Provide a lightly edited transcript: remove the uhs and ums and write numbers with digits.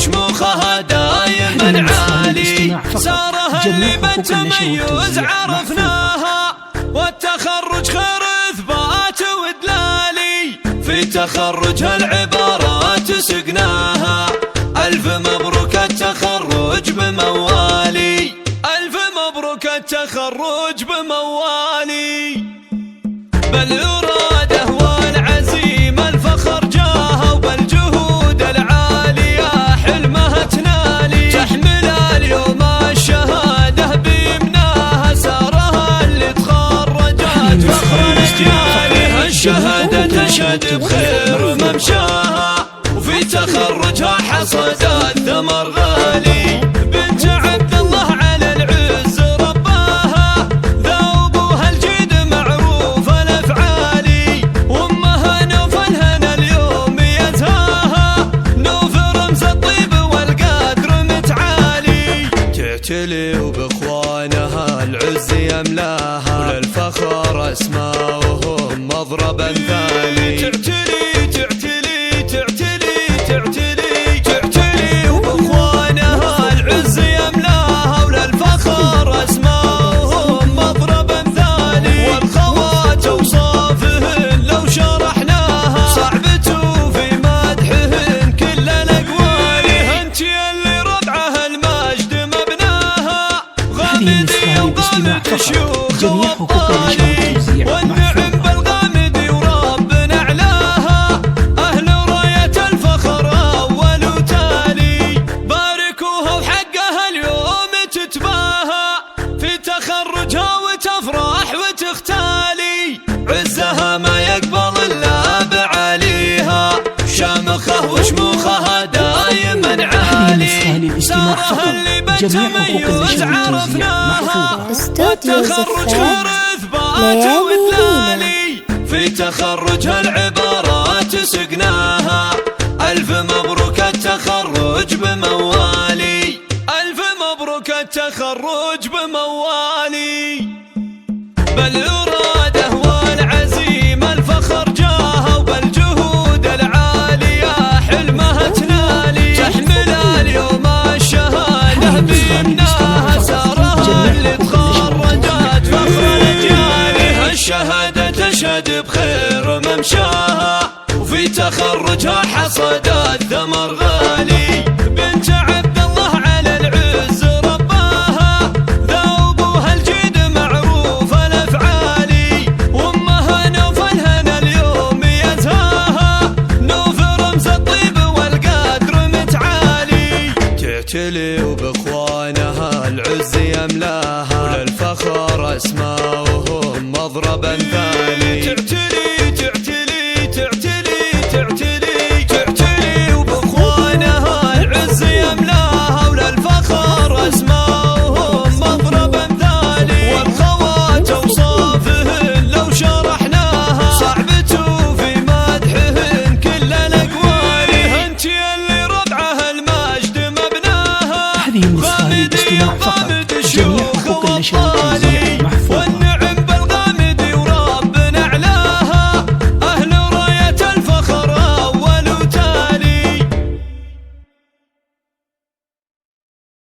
وشموخها دايما عالي. سارها اللي بالتميز عرفناها، والتخرج خير إثبات ودلالي، في تخرجها العبارات سقناها. ألف مبروك التخرج بموالي، ألف مبروك التخرج بموالي. بالإرادة والعزيمة الفخر جاها، وبالجهود العالية حلمها تنالي. تحمل اليوم الشهادة بيمناها، سارها اللي تخرجت فخر رجالها. الشهادة تشهد بخير ممشاها، وفي تخرجها حصدت ثمر غالي. بنت عبد الله على العز رباها، ذوبها الجد معروف الافعالي. وامها نوف الهنا اليوم يزهاها، نوف رمز الطيب والقدر متعالي. تعتلي وباخوانها العز يملاها، وللفخر اسماؤهم مضرب امثالي. تعتلي تعتلي تعتلي تعتلي تعتلي وباخوانها العز يملاها، وللفخر اسماؤهم مضرب امثالي. والخوات اوصافهن لو شرحناها، صعبة في مدحهن كل الاقوالي. انت اللي ربعها المجد مبناها، غامدي وغامد شيوخ وابطالي. والنعم بالغامدي وربنا اعلاها، اهل راية الفخر اول وتالي. باركوها وحقها اليوم تتباهى، في تخرجها وتفرح وتختالي. عزها ما يقبل الا بعليها، شامخه وشموخها دايما عالي. سارها اللي بالتميز عرفناها، والتخرج خير إثبات ودلالي، في تخرجها العبارات سقناها. ألف مبروك التخرج بموالي، ألف مبروك التخرج بموالي. بالإرادة والعزيمة الفخر جاها، وبالجهود العالية حلمها تنالي. تحمل اليوم الشهادة بيمناها، سارها اللي تخرجت فخر رجالها. الشهادة تشهد بخير ممشاها، وفي تخرجها حصدت ثمر غالي. بنت عبد الله على العز رباها، ذوبها الجد معروف الافعالي. وامها نوف الهنا اليوم يزهاها، نوف رمز الطيب والقدر متعالي. تعتلي وباخوانها العز يملاها، وللفخر اسماؤهم مضرب امثالي. تعتلي